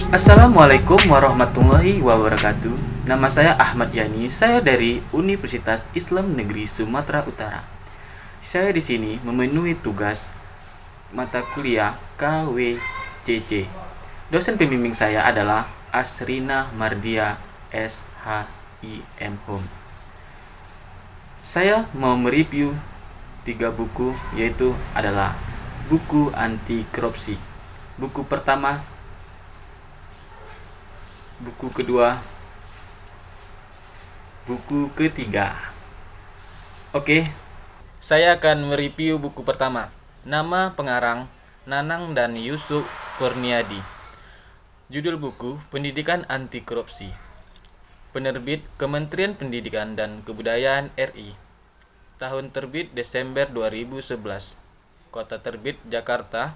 Assalamualaikum warahmatullahi wabarakatuh. Nama saya Ahmad Yani. Saya dari Universitas Islam Negeri Sumatera Utara. Saya di sini memenuhi tugas mata kuliah KWCC. Dosen pembimbing saya adalah Asrina Mardia SHIM Home. Saya mau mereview 3 buku, yaitu adalah buku anti korupsi. Buku pertama, buku kedua, buku ketiga. Oke, saya akan mereview buku pertama. Nama pengarang Nanang dan Yusuf Kurniadi. Judul buku Pendidikan Anti Korupsi. Penerbit Kementerian Pendidikan dan Kebudayaan RI. Tahun terbit Desember 2011. Kota terbit Jakarta.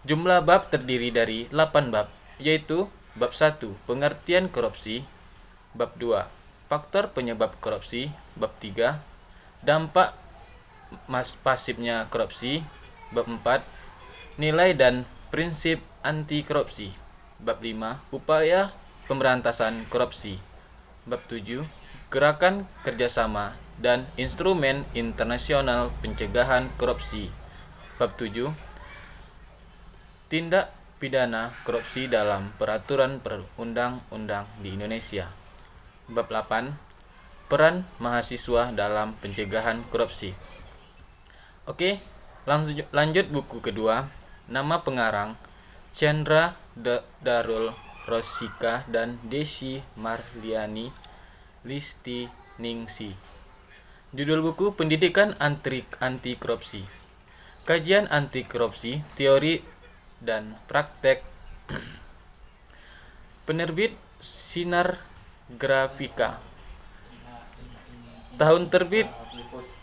Jumlah bab terdiri dari 8 bab, yaitu Bab 1, Pengertian korupsi. Bab 2, Faktor penyebab korupsi. Bab 3, Dampak pasifnya korupsi. Bab 4, Nilai dan prinsip anti korupsi. Bab 5, Upaya pemberantasan korupsi. Bab 7, Gerakan kerjasama dan instrumen internasional pencegahan korupsi. Bab 7, Tindak pidana korupsi dalam peraturan perundang-undang di Indonesia. Bab 8, Peran mahasiswa dalam pencegahan korupsi. Oke, lanjut buku kedua. Nama pengarang Chandra Darul Rosika dan Desi Marliani Listiningsi. Judul buku Pendidikan Anti Korupsi. Kajian anti korupsi, teori dan praktek. Penerbit Sinar Grafika. Tahun terbit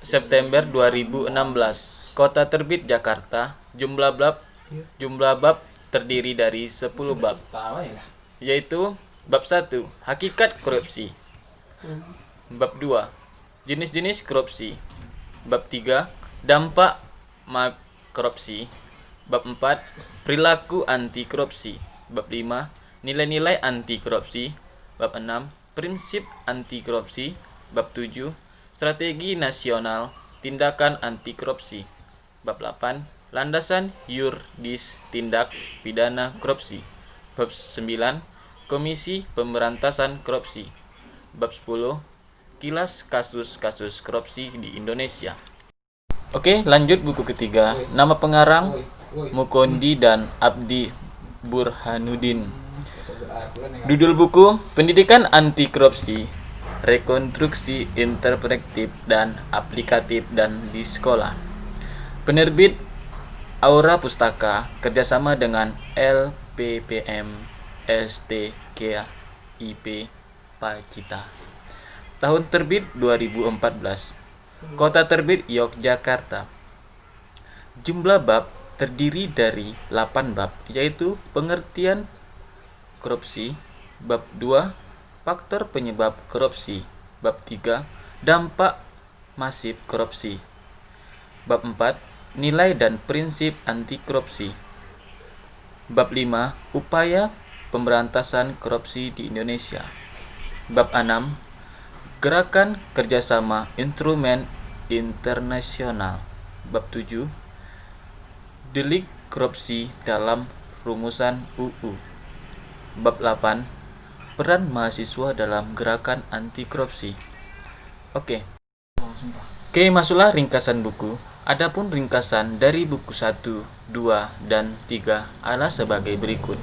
September 2016. Kota terbit Jakarta. Jumlah bab terdiri dari 10 bab, yaitu Bab 1, Hakikat korupsi. Bab 2, Jenis-jenis korupsi. Bab 3, Dampak korupsi. Bab 4, Perilaku anti korupsi. Bab 5, Nilai-nilai anti korupsi. Bab 6, Prinsip anti korupsi. Bab 7, Strategi nasional tindakan anti korupsi. Bab 8, Landasan yuridis tindak pidana korupsi. Bab 9, Komisi Pemberantasan Korupsi. Bab 10, Kilas kasus-kasus korupsi di Indonesia. Oke, lanjut buku ketiga. Nama pengarang Mukondi dan Abdi Burhanuddin. Judul buku Pendidikan Anti Korupsi, Rekonstruksi Interpretif dan Aplikatif dan di Sekolah. Penerbit Aura Pustaka kerjasama dengan LPPM STKIP Pacita. Tahun terbit 2014. Kota terbit Yogyakarta. Jumlah bab terdiri dari 8 bab, yaitu Pengertian korupsi. Bab 2, Faktor penyebab korupsi. Bab 3, Dampak masif korupsi. Bab 4, Nilai dan prinsip anti korupsi. Bab 5, Upaya pemberantasan korupsi di Indonesia. Bab 6, Gerakan kerjasama instrumen internasional. Bab 7, Delik korupsi dalam rumusan UU. Bab 8, Peran mahasiswa dalam gerakan anti korupsi. Oke, masuklah ringkasan buku. Adapun ringkasan dari buku 1, 2, dan 3 adalah sebagai berikut.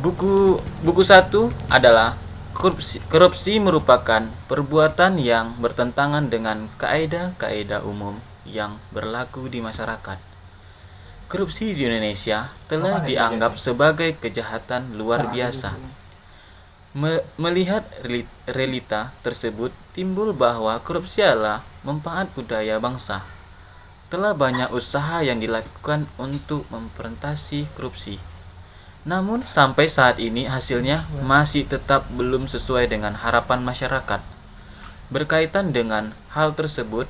Buku 1 adalah Korupsi merupakan perbuatan yang bertentangan dengan kaedah-kaedah umum yang berlaku di masyarakat. Korupsi di Indonesia telah dianggap sebagai kejahatan luar biasa. Melihat realita tersebut, timbul bahwa korupsi adalah manfaat budaya bangsa. Telah banyak usaha yang dilakukan untuk memberantas korupsi. Namun sampai saat ini hasilnya masih tetap belum sesuai dengan harapan masyarakat. Berkaitan dengan hal tersebut,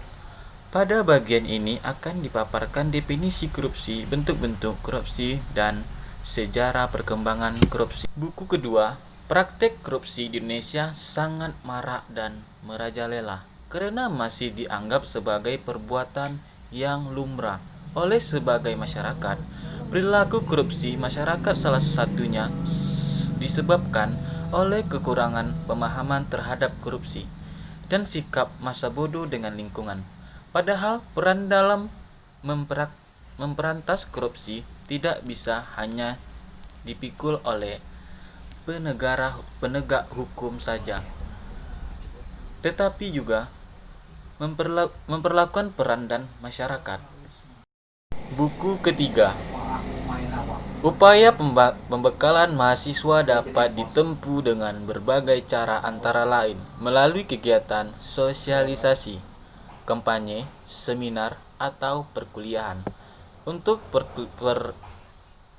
Pada bagian ini akan dipaparkan definisi korupsi, bentuk-bentuk korupsi, dan sejarah perkembangan korupsi. Buku kedua, praktek korupsi di Indonesia sangat marak dan merajalela karena masih dianggap sebagai perbuatan yang lumrah oleh sebagai masyarakat. Perilaku korupsi masyarakat salah satunya disebabkan oleh kekurangan pemahaman terhadap korupsi dan sikap masa bodoh dengan lingkungan. Padahal peran dalam memberantas korupsi tidak bisa hanya dipikul oleh penegak hukum saja, tetapi juga memperlakukan peran dan masyarakat. Buku ketiga, upaya pembekalan mahasiswa dapat ditempuh dengan berbagai cara antara lain melalui kegiatan sosialisasi, kampanye, seminar, atau perkuliahan. Untuk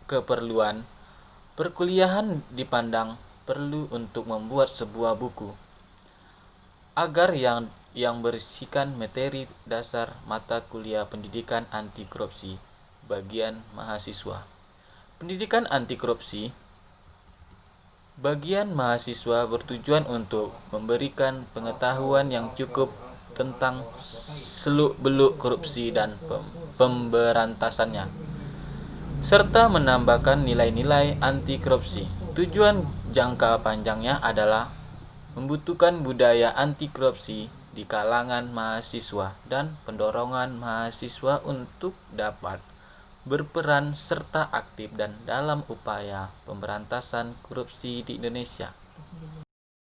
keperluan perkuliahan dipandang perlu untuk membuat sebuah buku agar yang berisikan materi dasar mata kuliah pendidikan anti korupsi bagian mahasiswa. Pendidikan anti korupsi bagian mahasiswa bertujuan untuk memberikan pengetahuan yang cukup tentang seluk-beluk korupsi dan pemberantasannya, serta menambahkan nilai-nilai anti korupsi. Tujuan jangka panjangnya adalah membutuhkan budaya anti korupsi di kalangan mahasiswa dan pendorongan mahasiswa untuk dapat berperan serta aktif dan dalam upaya pemberantasan korupsi di Indonesia.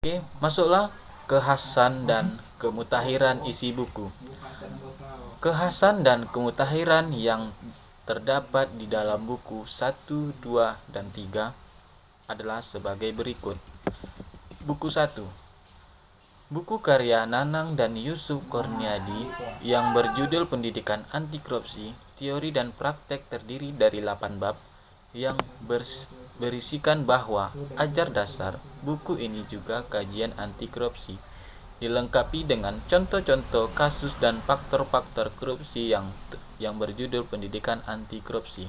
Oke, masuklah kekhasan dan kemutahiran isi buku. Kekhasan dan kemutahiran yang terdapat di dalam buku 1, 2, dan 3 adalah sebagai berikut. Buku 1, buku karya Nanang dan Yusuf Kurniadi yang berjudul Pendidikan Anti Korupsi, Teori dan Praktek, terdiri dari 8 bab yang berisikan bahwa ajar dasar. Buku ini juga kajian anti korupsi, dilengkapi dengan contoh-contoh kasus dan faktor-faktor korupsi yang berjudul Pendidikan Anti Korupsi.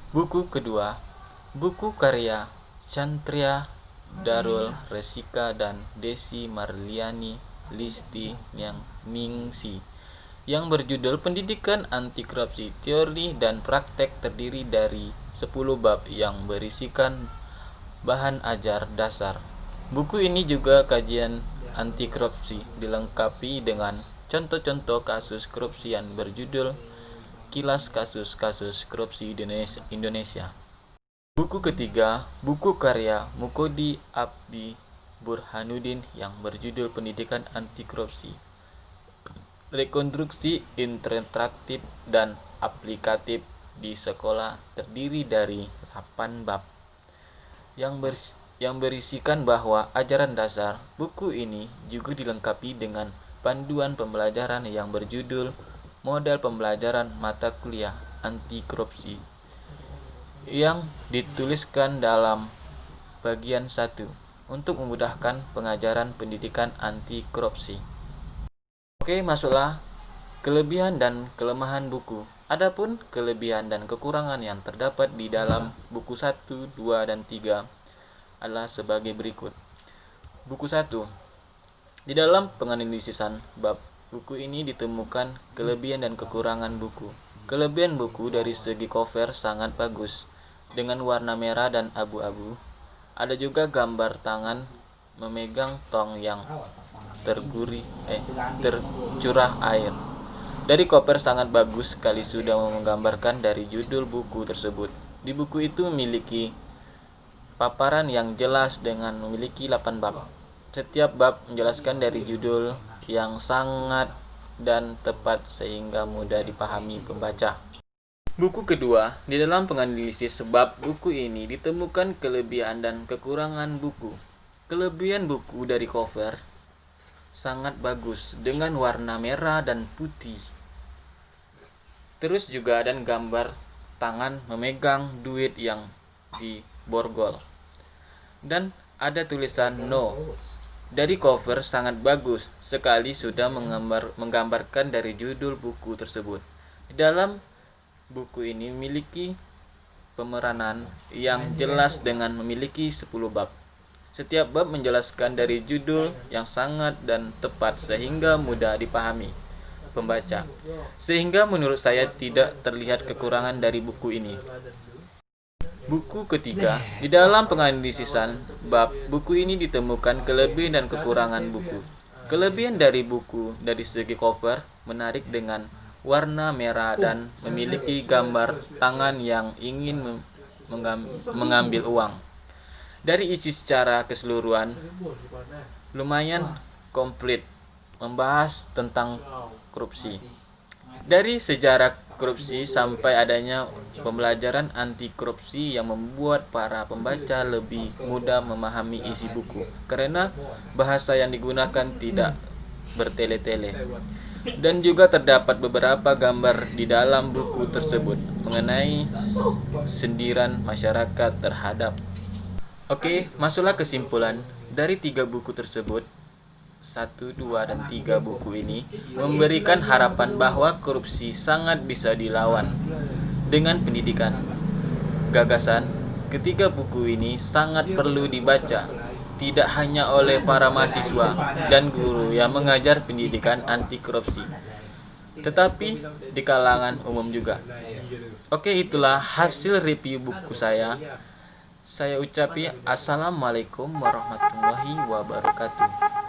Buku kedua, buku karya Chantria Darul Resika dan Desi Marliani Listi Ningsi yang berjudul Pendidikan Anti Korupsi, Teori dan Praktek, terdiri dari 10 bab yang berisikan bahan ajar dasar. Buku ini juga kajian anti korupsi, dilengkapi dengan contoh-contoh kasus korupsi yang berjudul Kilas Kasus-Kasus Korupsi Indonesia. Buku ketiga, buku karya Mukodi Abdi Burhanuddin yang berjudul Pendidikan Anti Korupsi, Rekonstruksi Interaktif dan Aplikatif di Sekolah, terdiri dari 8 bab yang berisikan bahwa ajaran dasar. Buku ini juga dilengkapi dengan panduan pembelajaran yang berjudul Model Pembelajaran Mata Kuliah Anti Korupsi yang dituliskan dalam bagian 1 untuk memudahkan pengajaran pendidikan anti korupsi. Oke, masuklah kelebihan dan kelemahan buku. Adapun kelebihan dan kekurangan yang terdapat di dalam buku 1, 2, dan 3 adalah sebagai berikut. Buku 1. Di dalam penganalisisan bab buku ini ditemukan kelebihan dan kekurangan buku. Kelebihan buku dari segi cover sangat bagus dengan warna merah dan abu-abu. Ada juga gambar tangan memegang tong yang tercurah air. Dari cover sangat bagus sekali sudah menggambarkan dari judul buku tersebut. Di buku itu memiliki paparan yang jelas dengan memiliki 8 bab. Setiap bab menjelaskan dari judul yang sangat dan tepat sehingga mudah dipahami pembaca. Buku kedua, di dalam penganalisis bab buku ini ditemukan kelebihan dan kekurangan buku. Kelebihan buku dari cover sangat bagus dengan warna merah dan putih. Terus juga ada gambar tangan memegang duit yang diborgol. Dan ada tulisan no Dari cover sangat bagus sekali sudah menggambarkan dari judul buku tersebut. Di dalam buku ini memiliki pemeranan yang jelas dengan memiliki 10 bab. Setiap bab menjelaskan dari judul yang sangat dan tepat sehingga mudah dipahami pembaca. Sehingga menurut saya tidak terlihat kekurangan dari buku ini. Buku ketiga, di dalam penganalisisan bab buku ini ditemukan kelebihan dan kekurangan buku. Kelebihan dari buku dari segi cover menarik dengan warna merah dan memiliki gambar tangan yang ingin mengambil uang. Dari isi secara keseluruhan lumayan komplit, membahas tentang korupsi. Dari sejarah korupsi sampai adanya pembelajaran anti korupsi yang membuat para pembaca lebih mudah memahami isi buku karena bahasa yang digunakan tidak bertele-tele. Dan juga terdapat beberapa gambar di dalam buku tersebut mengenai sindiran masyarakat terhadap. Oke, masuklah kesimpulan dari 3 buku tersebut. 1, 2, dan 3 buku ini memberikan harapan bahwa korupsi sangat bisa dilawan dengan pendidikan. Gagasan ketiga buku ini sangat perlu dibaca, tidak hanya oleh para mahasiswa dan guru yang mengajar pendidikan anti korupsi, tetapi di kalangan umum juga. Oke, itulah hasil review buku saya. Saya ucapi assalamualaikum warahmatullahi wabarakatuh.